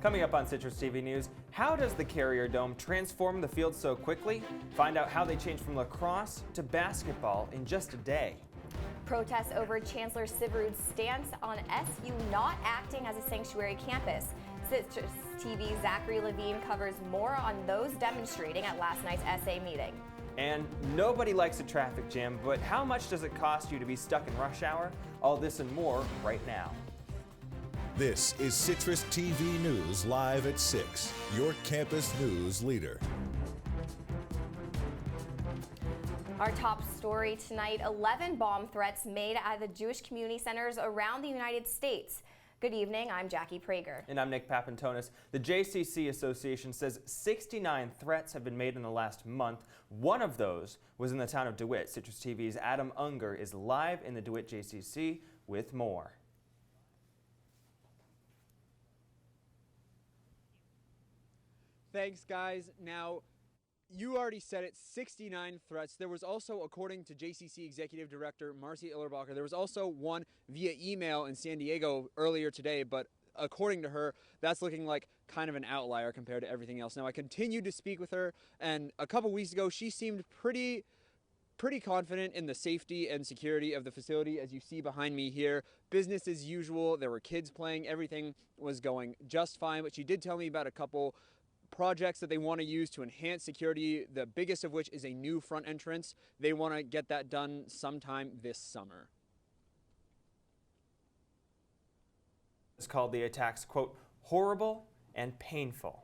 Coming up on Citrus TV News, how does the Carrier Dome transform the field so quickly? Find out how they changed from lacrosse to basketball in just a day. Protests over Chancellor Syverud's stance on SU not acting as a sanctuary campus. Citrus TV's Zachary Levine covers more on those demonstrating at last night's SA meeting. And nobody likes a traffic jam, but how much does it cost you to be stuck in rush hour? All this and more right now. This is Citrus TV News live at 6, your campus news leader. Our top story tonight, 11 bomb threats made at the Jewish community centers around the United States. Good evening, I'm Jackie Prager. And I'm Nick Papantonis. The JCC Association says 69 threats have been made in the last month. One of those was in the town of DeWitt. Citrus TV's Adam Unger is live in the DeWitt JCC with more. Thanks, guys. Now, you already said it, 69 threats. There was also, according to JCC Executive Director Marcy Illerbacher, there was also one via email in San Diego earlier today, but according to her, that's looking like kind of an outlier compared to everything else. Now, I continued to speak with her, and a couple weeks ago, she seemed pretty confident in the safety and security of the facility. As you see behind me here, business as usual. There were kids playing. Everything was going just fine, but she did tell me about a couple projects that they want to use to enhance security, the biggest of which is a new front entrance. They want to get that done sometime this summer. It's called the attacks, quote, horrible and painful.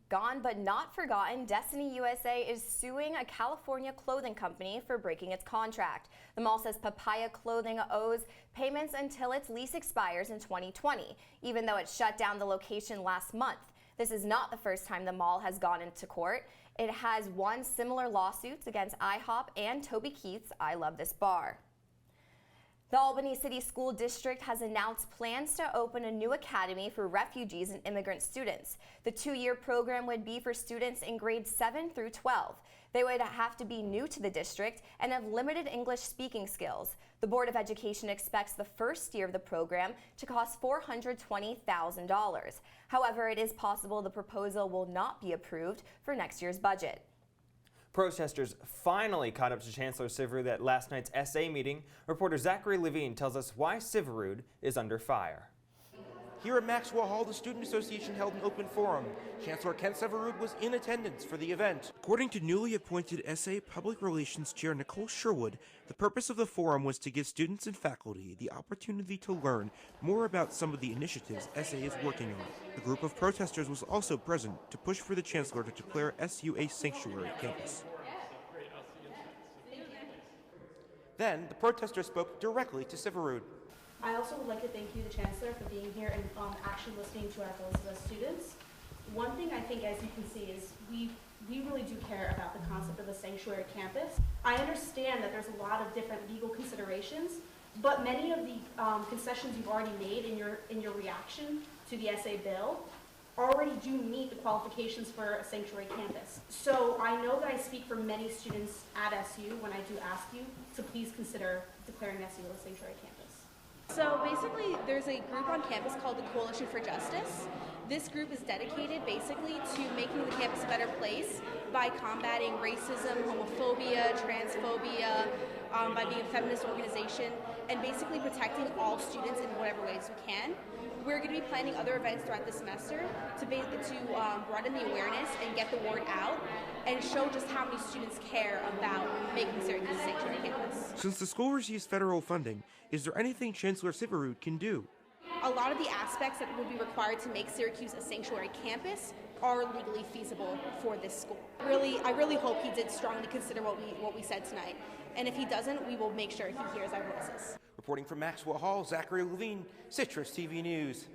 Gone but not forgotten, Destiny USA is suing a California clothing company for breaking its contract. The mall says Papaya Clothing owes payments until its lease expires in 2020, even though it shut down the location last month. This is not the first time the mall has gone into court. It has won similar lawsuits against IHOP and Toby Keith's I Love This Bar. The Albany City School District has announced plans to open a new academy for refugees and immigrant students. The two-year program would be for students in grades 7 through 12. They would have to be new to the district and have limited English speaking skills. The Board of Education expects the first year of the program to cost $420,000. However, it is possible the proposal will not be approved for next year's budget. Protesters finally caught up to Chancellor Syverud at last night's SA meeting. Reporter Zachary Levine tells us why Syverud is under fire. Here at Maxwell Hall, the Student Association held an open forum. Chancellor Kent Syverud was in attendance for the event. According to newly appointed SA Public Relations Chair Nicole Sherwood, the purpose of the forum was to give students and faculty the opportunity to learn more about some of the initiatives SA is working on. A group of protesters was also present to push for the Chancellor to declare SU a sanctuary campus. Then, the protesters spoke directly to Syverud. I also would like to thank you, the Chancellor, for being here and actually listening to our voices as students. One thing I think, as you can see, is we really do care about the concept of a sanctuary campus. I understand that there's a lot of different legal considerations, but many of the concessions you've already made in your reaction to the SA bill already do meet the qualifications for a sanctuary campus. So I know that I speak for many students at SU when I do ask you to please consider declaring SU a sanctuary campus. So basically, there's a group on campus called the Coalition for Justice. This group is dedicated basically to making the campus a better place by combating racism, homophobia, transphobia, by being a feminist organization, and basically protecting all students in whatever ways we can. We're going to be planning other events throughout the semester to broaden the awareness and get the word out and show just how many students care about making Syracuse a sanctuary campus. Since the school receives federal funding, is there anything Chancellor Syverud can do? A lot of the aspects that would be required to make Syracuse a sanctuary campus are legally feasible for this school. I really hope he did strongly consider what we said tonight. And if he doesn't, we will make sure he hears our voices. Reporting from Maxwell Hall, Zachary Levine, Citrus TV News.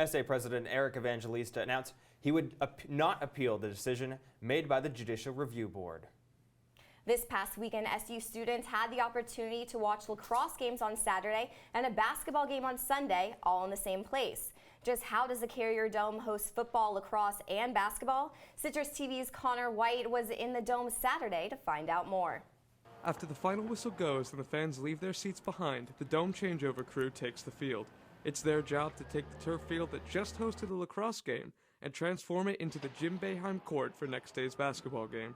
SA President Eric Evangelista announced he would not appeal the decision made by the Judicial Review Board. This past weekend, SU students had the opportunity to watch lacrosse games on Saturday and a basketball game on Sunday, all in the same place. Just how does the Carrier Dome host football, lacrosse, and basketball? Citrus TV's Connor White was in the Dome Saturday to find out more. After the final whistle goes and the fans leave their seats behind, the Dome changeover crew takes the field. It's their job to take the turf field that just hosted a lacrosse game and transform it into the Jim Boeheim court for next day's basketball game.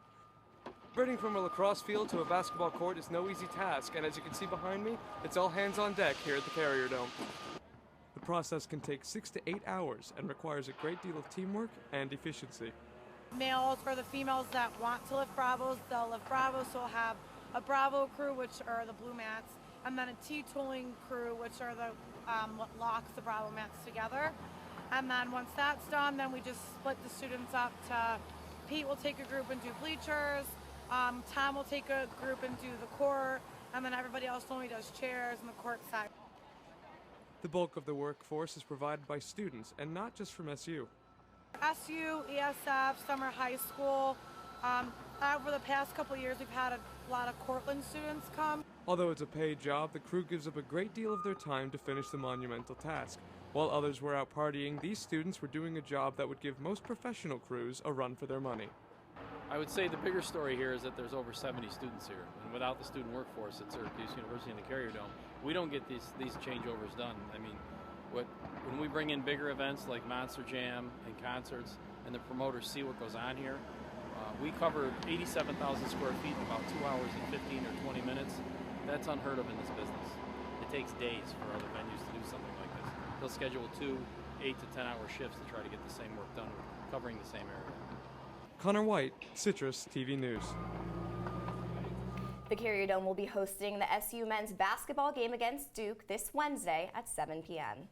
Converting from a lacrosse field to a basketball court is no easy task, and as you can see behind me, it's all hands on deck here at the Carrier Dome. The process can take 6 to 8 hours and requires a great deal of teamwork and efficiency. Males or the females that want to lift Bravos, they'll lift Bravos, so we'll have a Bravo crew, which are the blue mats, and then a T-tooling crew, which are the what locks the Bravo mats together. And then once that's done, then we just split the students up to, Pete will take a group and do bleachers, Tom will take a group and do the court, and then everybody else only does chairs and the court side. The bulk of the workforce is provided by students, and not just from SU. SU, ESF, Summer High School. Over the past couple of years, we've had a lot of Cortland students come. Although it's a paid job, the crew gives up a great deal of their time to finish the monumental task. While others were out partying, these students were doing a job that would give most professional crews a run for their money. I would say the bigger story here is that there's over 70 students here, and without the student workforce at Syracuse University and the Carrier Dome, we don't get these changeovers done. I mean, when we bring in bigger events like Monster Jam and concerts, and the promoters see what goes on here, we cover 87,000 square feet in about 2 hours and 15 or 20 minutes. That's unheard of in this business. It takes days for other venues to do something like this. They'll schedule 2 8 to 10 hour shifts to try to get the same work done, covering the same area. Connor White, CitrusTV News. The Carrier Dome will be hosting the SU men's basketball game against Duke this Wednesday at 7 p.m.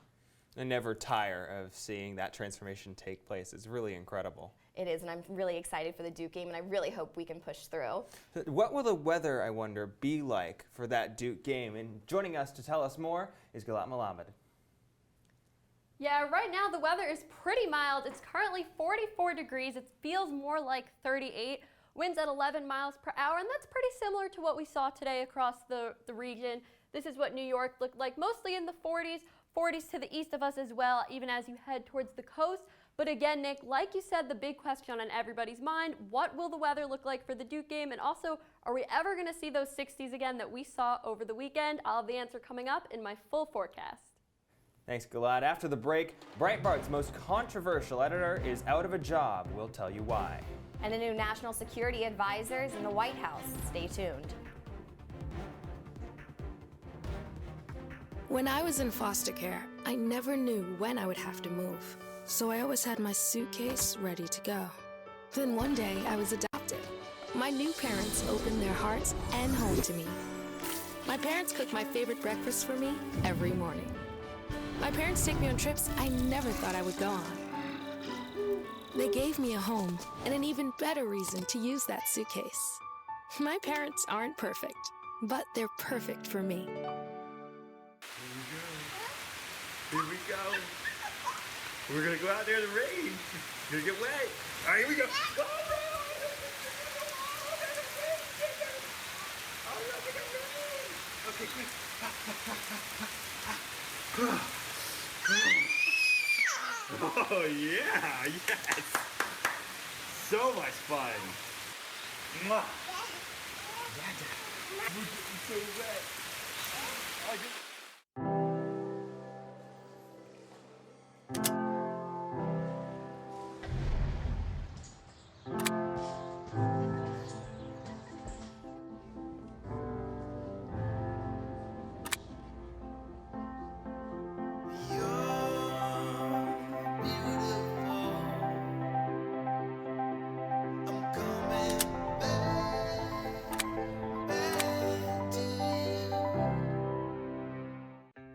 I never tire of seeing that transformation take place. It's really incredible. It is, and I'm really excited for the Duke game, and I really hope we can push through. What will the weather, I wonder, be like for that Duke game? And joining us to tell us more is Galat Malamed. Yeah, right now the weather is pretty mild. It's currently 44 degrees. It feels more like 38. Winds at 11 miles per hour, and that's pretty similar to what we saw today across the region. This is what New York looked like, mostly in the 40s to the east of us as well, even as you head towards the coast. But again, Nick, like you said, the big question on everybody's mind, what will the weather look like for the Duke game? And also, are we ever going to see those 60s again that we saw over the weekend? I'll have the answer coming up in my full forecast. Thanks, Galad. After the break, Breitbart's most controversial editor is out of a job. We'll tell you why. And a new national security advisor is in the White House. Stay tuned. When I was in foster care, I never knew when I would have to move. So I always had my suitcase ready to go. Then one day, I was adopted. My new parents opened their hearts and home to me. My parents cook my favorite breakfast for me every morning. My parents take me on trips I never thought I would go on. They gave me a home and an even better reason to use that suitcase. My parents aren't perfect, but they're perfect for me. Here we go. We're gonna go out there in the rain. You're gonna get wet. All right, here we go. Go, okay, quick. Oh yeah, yes. So much fun. Mwah. We're getting so wet.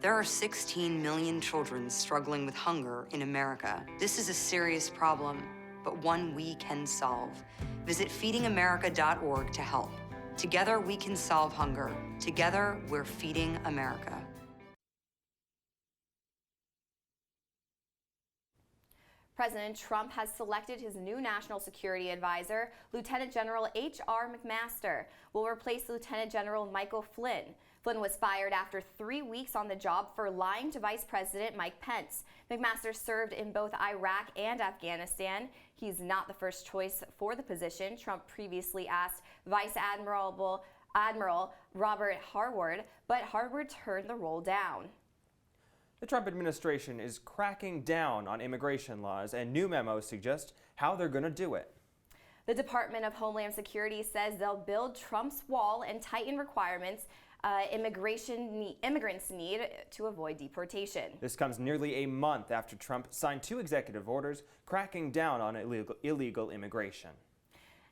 There are 16 million children struggling with hunger in America. This is a serious problem, but one we can solve. Visit feedingamerica.org to help. Together we can solve hunger. Together we're feeding America. President Trump has selected his new national security advisor, Lieutenant General H.R. McMaster, will replace Lieutenant General Michael Flynn. Flynn was fired after 3 weeks on the job for lying to Vice President Mike Pence. McMaster served in both Iraq and Afghanistan. He's not the first choice for the position. Trump previously asked Vice Admiral Robert Harward, but Harward turned the role down. The Trump administration is cracking down on immigration laws, and new memos suggest how they're going to do it. The Department of Homeland Security says they'll build Trump's wall and tighten requirements immigrants need to avoid deportation. This comes nearly a month after Trump signed 2 executive orders cracking down on illegal immigration.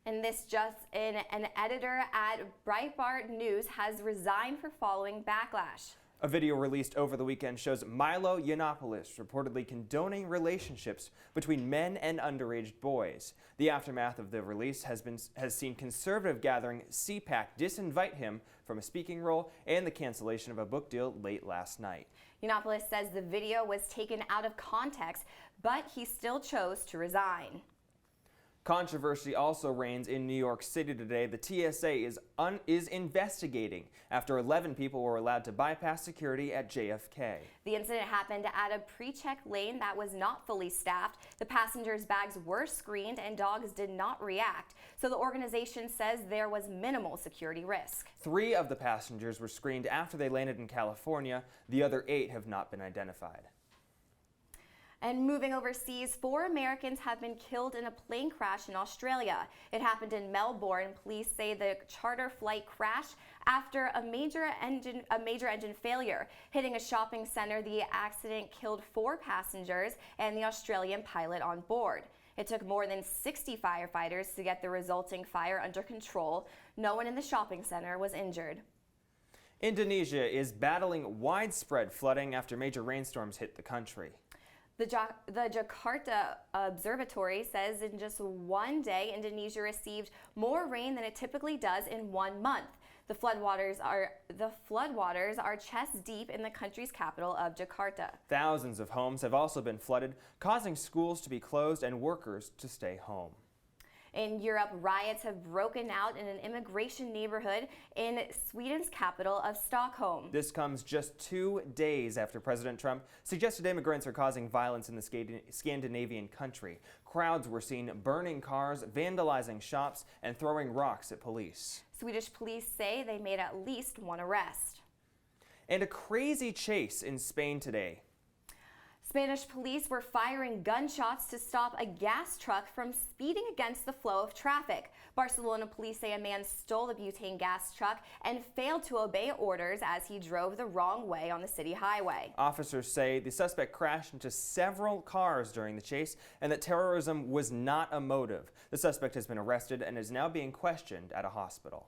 And this just in, an editor at Breitbart News has resigned for following backlash. A video released over the weekend shows Milo Yiannopoulos reportedly condoning relationships between men and underage boys. The aftermath of the release has seen conservative gathering CPAC disinvite him from a speaking role and the cancellation of a book deal late last night. Yiannopoulos says the video was taken out of context, but he still chose to resign. Controversy also reigns in New York City today. The TSA is investigating after 11 people were allowed to bypass security at JFK. The incident happened at a pre-check lane that was not fully staffed. The passengers' bags were screened and dogs did not react. So the organization says there was minimal security risk. 3 of the passengers were screened after they landed in California. The other 8 have not been identified. And moving overseas, 4 Americans have been killed in a plane crash in Australia. It happened in Melbourne. Police say the charter flight crashed after a major engine failure. Hitting a shopping center, the accident killed 4 passengers and the Australian pilot on board. It took more than 60 firefighters to get the resulting fire under control. No one in the shopping center was injured. Indonesia is battling widespread flooding after major rainstorms hit the country. The Jakarta Observatory says in just one day, Indonesia received more rain than it typically does in 1 month. The floodwaters are chest deep in the country's capital of Jakarta. Thousands of homes have also been flooded, causing schools to be closed and workers to stay home. In Europe, riots have broken out in an immigration neighborhood in Sweden's capital of Stockholm. This comes just 2 days after President Trump suggested immigrants are causing violence in the Scandinavian country. Crowds were seen burning cars, vandalizing shops, and throwing rocks at police. Swedish police say they made at least 1 arrest. And a crazy chase in Spain today. Spanish police were firing gunshots to stop a gas truck from speeding against the flow of traffic. Barcelona police say a man stole the butane gas truck and failed to obey orders as he drove the wrong way on the city highway. Officers say the suspect crashed into several cars during the chase and that terrorism was not a motive. The suspect has been arrested and is now being questioned at a hospital.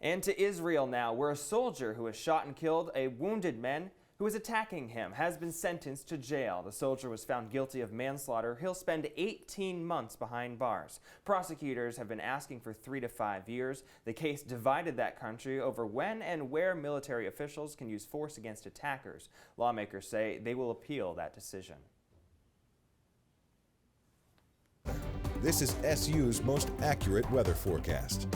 And to Israel now, where a soldier who has shot and killed a wounded man who was attacking him has been sentenced to jail. The soldier was found guilty of manslaughter. He'll spend 18 months behind bars. Prosecutors have been asking for 3 to 5 years. The case divided that country over when and where military officials can use force against attackers. Lawmakers say they will appeal that decision. This is SU's most accurate weather forecast.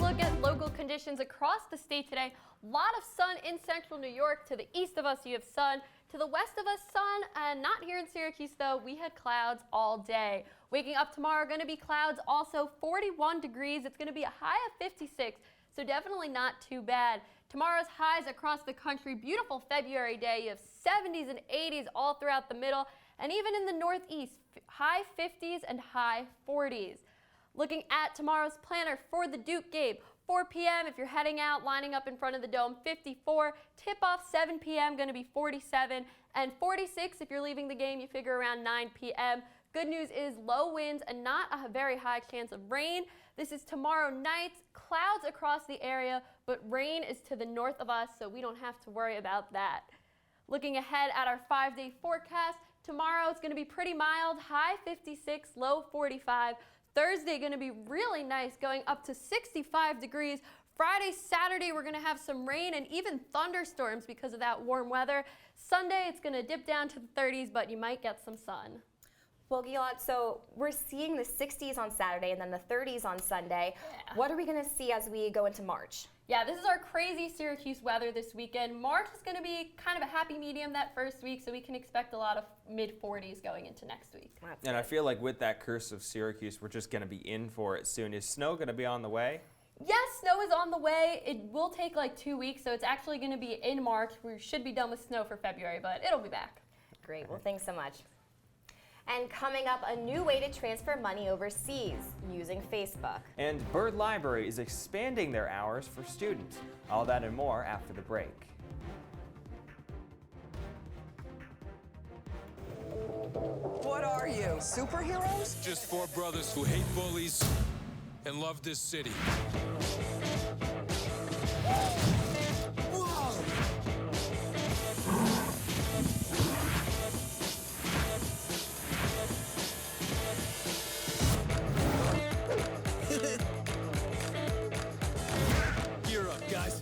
Look at local conditions across the state today. A lot of sun in central New York. To the east of us, you have sun. To the west of us, sun. And not here in Syracuse, though. We had clouds all day. Waking up tomorrow, going to be clouds also. 41 degrees. It's going to be a high of 56, so definitely not too bad. Tomorrow's highs across the country. Beautiful February day. You have 70s and 80s all throughout the middle. And even in the northeast, high 50s and high 40s. Looking at tomorrow's planner for the Duke game, 4 p.m. if you're heading out, lining up in front of the Dome, 54. Tip-off 7 p.m. going to be 47. And 46 if you're leaving the game, you figure around 9 p.m. Good news is low winds and not a very high chance of rain. This is tomorrow night. Clouds across the area, but rain is to the north of us, so we don't have to worry about that. Looking ahead at our 5-day forecast, tomorrow it's going to be pretty mild, high 56, low 45. Thursday going to be really nice, going up to 65 degrees. Friday, Saturday, we're going to have some rain and even thunderstorms because of that warm weather. Sunday, it's going to dip down to the 30s, but you might get some sun. Well, Gilad, so we're seeing the 60s on Saturday and then the 30s on Sunday. Yeah. What are we going to see as we go into March? Yeah, this is our crazy Syracuse weather this weekend. March is going to be kind of a happy medium that first week, so we can expect a lot of mid-40s going into next week. And I feel like with that curse of Syracuse, we're just going to be in for it soon. Is snow going to be on the way? Yes, snow is on the way. It will take like 2 weeks, so it's actually going to be in March. We should be done with snow for February, but it'll be back. Great. Well, thanks so much. And coming up, a new way to transfer money overseas using Facebook. And Bird Library is expanding their hours for students. All that and more after the break. What are you, superheroes? Just four brothers who hate bullies and love this city. Gear up, guys.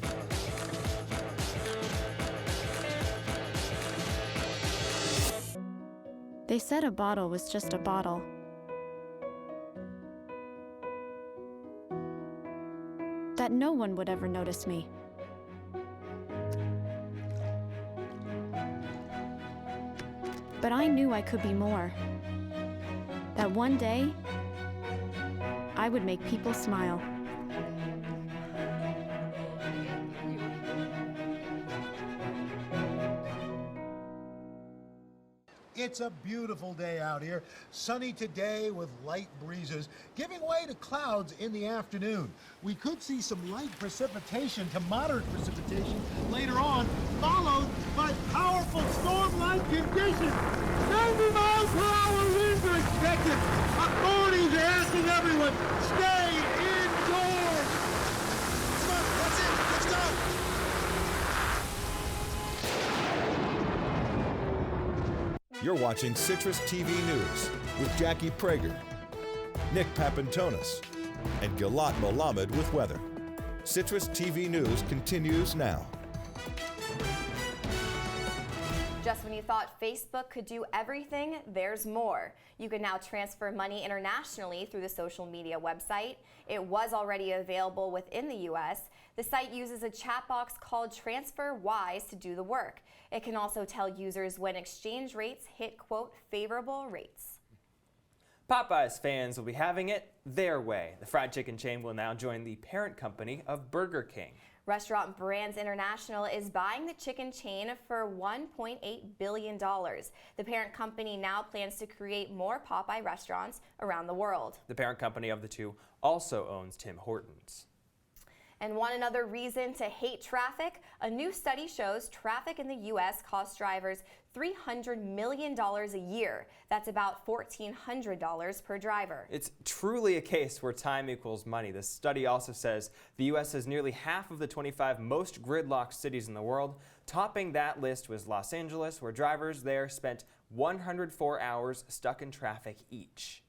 They said a bottle was just a bottle. That no one would ever notice me. But I knew I could be more. That one day, I would make people smile. It's a beautiful day out here. Sunny today with light breezes, giving way to clouds in the afternoon. We could see some light precipitation to moderate precipitation later on, followed by powerful storm-like conditions. 90 miles per hour winds are expected. Authorities are asking everyone, stay indoors. Come on, that's it. Let's go. You're watching Citrus TV News with Jackie Prager, Nick Papantonis, and Gilat Molammed with weather. Citrus TV News continues now. Just when you thought Facebook could do everything, there's more. You can now transfer money internationally through the social media website. It was already available within the U.S. The site uses a chat box called TransferWise to do the work. It can also tell users when exchange rates hit, quote, favorable rates. Popeyes fans will be having it their way. The fried chicken chain will now join the parent company of Burger King. Restaurant Brands International is buying the chicken chain for $1.8 billion. The parent company now plans to create more Popeye restaurants around the world. The parent company of the two also owns Tim Hortons. And want another reason to hate traffic? A new study shows traffic in the U.S. costs drivers $300 million a year. That's about $1,400 per driver. It's truly a case where time equals money. The study also says the U.S. has nearly half of the 25 most gridlocked cities in the world. Topping that list was Los Angeles, where drivers there spent 104 hours stuck in traffic each.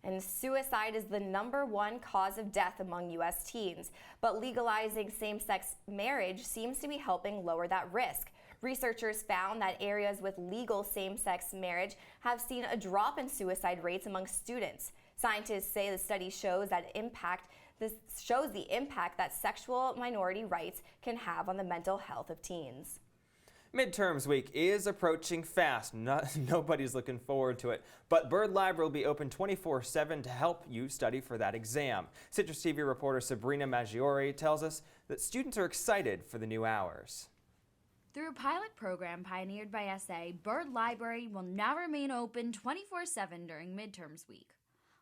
And suicide is the #1 cause of death among U.S. teens. But legalizing same-sex marriage seems to be helping lower that risk. Researchers found that areas with legal same-sex marriage have seen a drop in suicide rates among students. Scientists say the study shows the impact that sexual minority rights can have on the mental health of teens. Midterms week is approaching fast. Nobody's looking forward to it. But Bird Library will be open 24/7 to help you study for that exam. Citrus TV reporter Sabrina Maggiore tells us that students are excited for the new hours. Through a pilot program pioneered by SA, Bird Library will now remain open 24/7 during midterms week.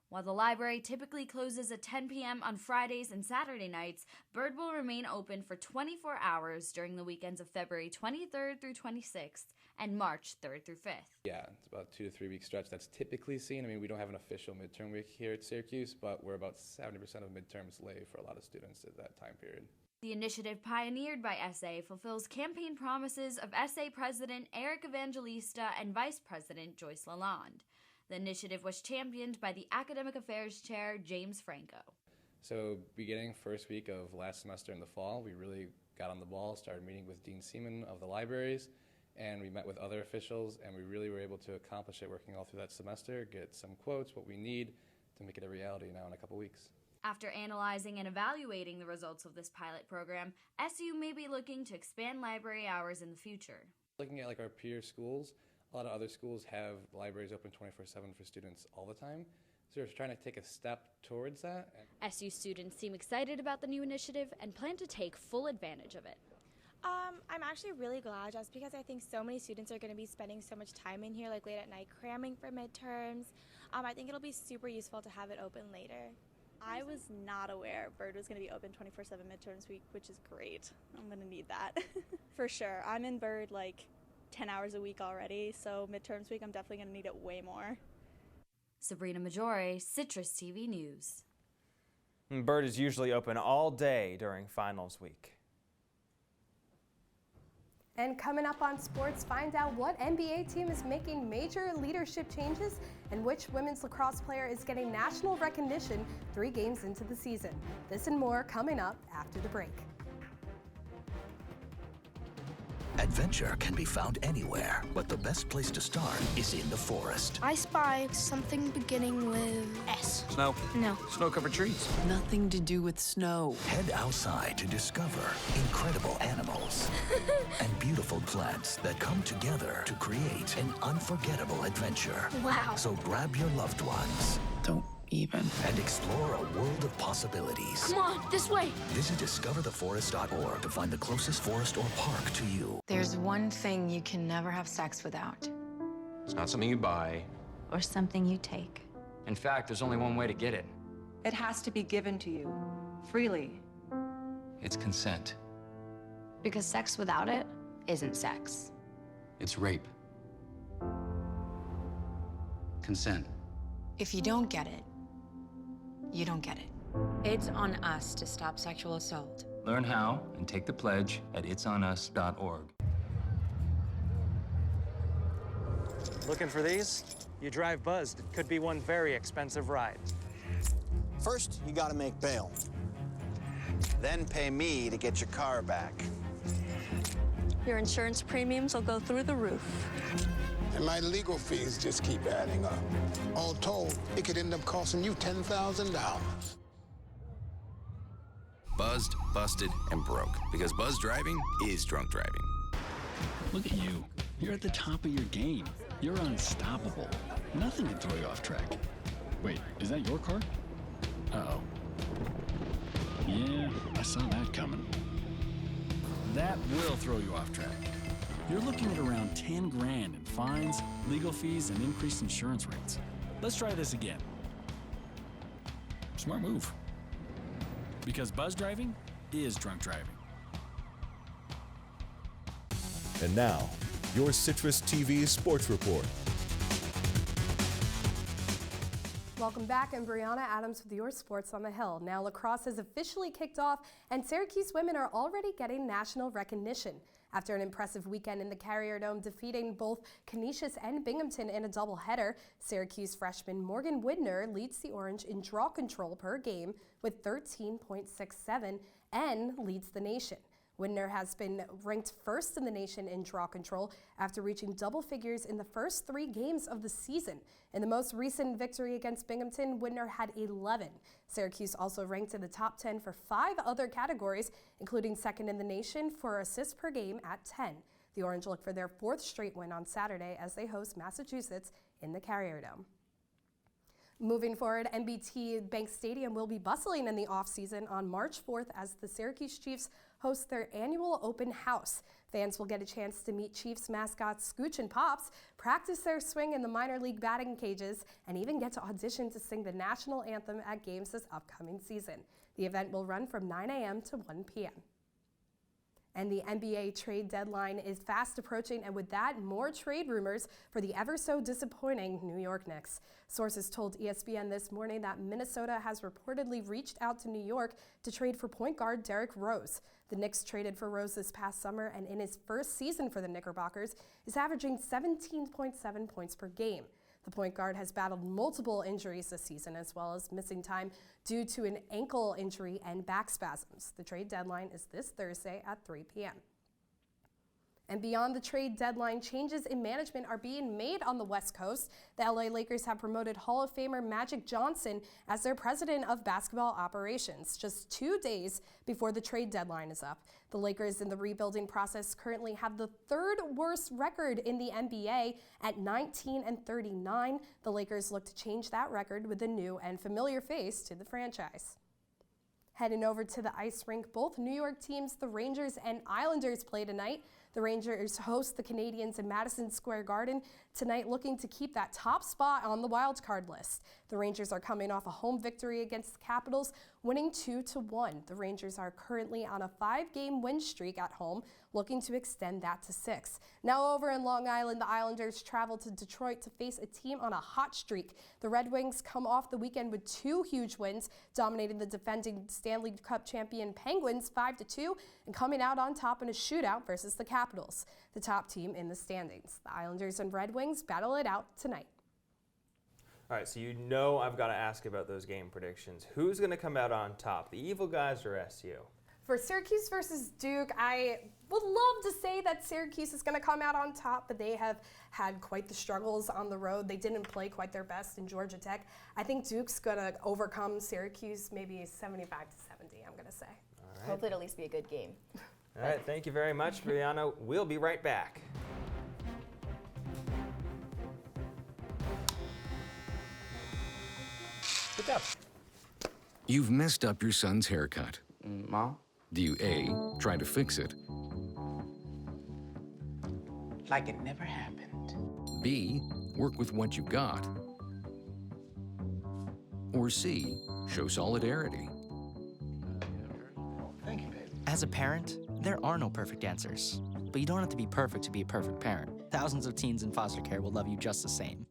While the library typically closes at 10 p.m. on Fridays and Saturday nights, Bird will remain open for 24 hours during the weekends of February 23rd through 26th and March 3rd through 5th. Yeah, it's about a 2 to 3 week stretch that's typically seen. I mean, we don't have an official midterm week here at Syracuse, but we're about 70% of midterms lay for a lot of students at that time period. The initiative pioneered by SA fulfills campaign promises of SA President Eric Evangelista and Vice President Joyce Lalonde. The initiative was championed by the Academic Affairs Chair, James Franco. So beginning first week of last semester in the fall, we really got on the ball, started meeting with Dean Seaman of the libraries, and we met with other officials, and we really were able to accomplish it working all through that semester, get some quotes, what we need to make it a reality now in a couple weeks. After analyzing and evaluating the results of this pilot program, SU may be looking to expand library hours in the future. Looking at like our peer schools, a lot of other schools have libraries open 24/7 for students all the time. So we're trying to take a step towards that. SU students seem excited about the new initiative and plan to take full advantage of it. I'm actually really glad just because I think so many students are going to be spending so much time in here, like late at night cramming for midterms. I think it'll be super useful to have it open later. I was not aware Bird was going to be open 24/7 midterms week, which is great. I'm going to need that for sure. I'm in Bird like 10 hours a week already, so midterms week I'm definitely going to need it way more. Sabrina Majore, Citrus TV News. Bird is usually open all day during finals week. And coming up on sports, find out what NBA team is making major leadership changes and which women's lacrosse player is getting national recognition 3 games into the season. This and more coming up after the break. Adventure can be found anywhere, but the best place to start is in the forest. I spy something beginning with S. Snow? No. Snow-covered trees. Nothing to do with snow. Head outside to discover incredible animals and beautiful plants that come together to create an unforgettable adventure. Wow. So grab your loved ones. Don't even. And explore a world of possibilities. Come on, this way. Visit discovertheforest.org to find the closest forest or park to you. There's one thing you can never have sex without. It's not something you buy. Or something you take. In fact, there's only one way to get it. It has to be given to you, freely. It's consent. Because sex without it isn't sex. It's rape. Consent. If you don't get it, you don't get it. It's on us to stop sexual assault. Learn how and take the pledge at itsonus.org. Looking for these? You drive Buzzed. It could be one very expensive ride. First, you gotta make bail. Then pay me to get your car back. Your insurance premiums will go through the roof. And my legal fees just keep adding up. All told, it could end up costing you $10,000. Buzzed, busted, and broke. Because buzz driving is drunk driving. Look at you. You're at the top of your game. You're unstoppable. Nothing can throw you off track. Wait, is that your car? Uh-oh. Yeah, I saw that coming. That will throw you off track. You're looking at around 10 grand in fines, legal fees, and increased insurance rates. Let's try this again. Smart move. Because buzz driving is drunk driving. And now, your Citrus TV Sports Report. Welcome back, I'm Brianna Adams with your Sports on the Hill. Now lacrosse has officially kicked off and Syracuse women are already getting national recognition. After an impressive weekend in the Carrier Dome defeating both Canisius and Binghamton in a doubleheader, Syracuse freshman Morgan Widner leads the Orange in draw control per game with 13.67 and leads the nation. Widner has been ranked first in the nation in draw control after reaching double figures in the first 3 games of the season. In the most recent victory against Binghamton, Widner had 11. Syracuse also ranked in the top 10 for 5 other categories, including second in the nation for assists per game at 10. The Orange look for their 4th straight win on Saturday as they host Massachusetts in the Carrier Dome. Moving forward, NBT Bank Stadium will be bustling in the offseason on March 4th as the Syracuse Chiefs host their annual open house. Fans will get a chance to meet Chiefs mascots Scooch and Pops, practice their swing in the minor league batting cages, and even get to audition to sing the national anthem at games this upcoming season. The event will run from 9 a.m. to 1 p.m. And the NBA trade deadline is fast approaching, and with that, more trade rumors for the ever so disappointing New York Knicks. Sources told ESPN this morning that Minnesota has reportedly reached out to New York to trade for point guard Derrick Rose. The Knicks traded for Rose this past summer, and in his first season for the Knickerbockers, is averaging 17.7 points per game. The point guard has battled multiple injuries this season, as well as missing time due to an ankle injury and back spasms. The trade deadline is this Thursday at 3 p.m. And beyond the trade deadline, changes in management are being made on the West Coast. The LA Lakers have promoted Hall of Famer Magic Johnson as their president of basketball operations, just 2 days before the trade deadline is up. The Lakers in the rebuilding process currently have the third worst record in the NBA at 19-39. The Lakers look to change that record with a new and familiar face to the franchise. Heading over to the ice rink, both New York teams, the Rangers and Islanders, play tonight. The Rangers host the Canadiens in Madison Square Garden tonight, looking to keep that top spot on the wildcard list. The Rangers are coming off a home victory against the Capitals, winning 2-1. The Rangers are currently on a 5-game win streak at home, looking to extend that to 6. Now over in Long Island, the Islanders travel to Detroit to face a team on a hot streak. The Red Wings come off the weekend with 2 huge wins, dominating the defending Stanley Cup champion Penguins 5-2 and coming out on top in a shootout versus the Capitals, the top team in the standings. The Islanders and Red Wings battle it out tonight. All right, so you know I've got to ask about those game predictions. Who's going to come out on top, the Evil Guys or SU? For Syracuse versus Duke, I would love to say that Syracuse is going to come out on top, but they have had quite the struggles on the road. They didn't play quite their best in Georgia Tech. I think Duke's going to overcome Syracuse maybe 75-70, I'm going to say. All right. Hopefully it'll at least be a good game. All right, thank you very much, Brianna. We'll be right back. What's up? You've messed up your son's haircut. Mom? Do you A, try to fix it? Like it never happened. B, work with what you got? Or C, show solidarity? Thank you, baby. As a parent, there are no perfect answers. But you don't have to be perfect to be a perfect parent. Thousands of teens in foster care will love you just the same.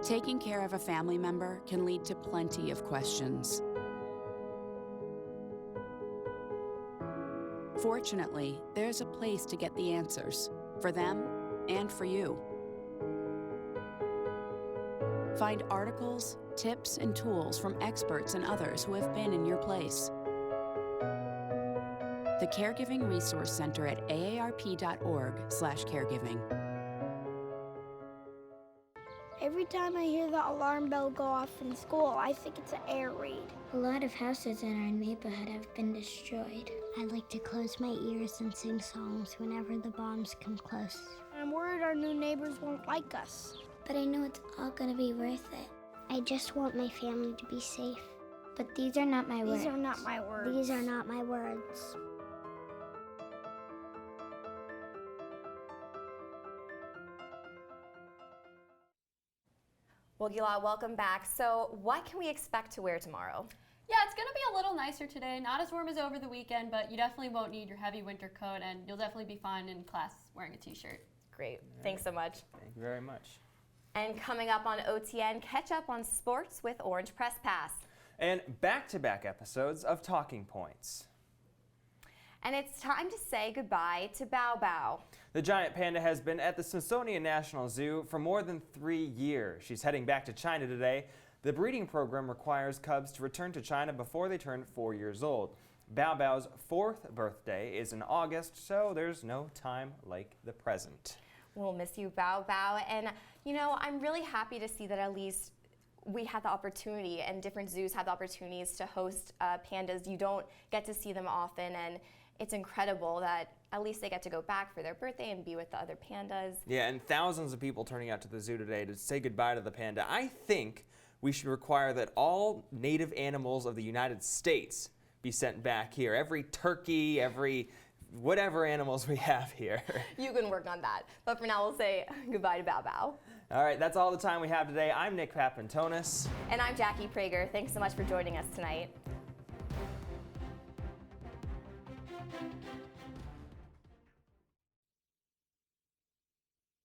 Taking care of a family member can lead to plenty of questions. Fortunately, there's a place to get the answers, for them and for you. Find articles, tips, and tools from experts and others who have been in your place. The Caregiving Resource Center at aarp.org/caregiving. Every time I hear the alarm bell go off in school, I think it's an air raid. A lot of houses in our neighborhood have been destroyed. I like to close my ears and sing songs whenever the bombs come close. I'm worried our new neighbors won't like us. But I know it's all gonna be worth it. I just want my family to be safe. But these are not my words. These are not my words. These are not my words. Well, Gila, welcome back. So what can we expect to wear tomorrow? Yeah, it's going to be a little nicer today. Not as warm as over the weekend, but you definitely won't need your heavy winter coat, and you'll definitely be fine in class wearing a t-shirt. Great. Thanks so much. Thank you very much. And coming up on OTN, catch up on sports with Orange Press Pass. And back-to-back episodes of Talking Points. And it's time to say goodbye to Bao Bao. The giant panda has been at the Smithsonian National Zoo for more than 3 years. She's heading back to China today. The breeding program requires cubs to return to China before they turn 4 years old. Bao Bao's 4th birthday is in August, so there's no time like the present. We'll miss you, Bao Bao. And, you know, I'm really happy to see that at least we had the opportunity and different zoos have the opportunities to host pandas. You don't get to see them often, and it's incredible that at least they get to go back for their birthday and be with the other pandas. Yeah, and thousands of people turning out to the zoo today to say goodbye to the panda. I think we should require that all native animals of the United States be sent back here. Every turkey, every whatever animals we have here. You can work on that. But for now, we'll say goodbye to Bao Bao. All right, that's all the time we have today. I'm Nick Papantonis. And I'm Jackie Prager. Thanks so much for joining us tonight.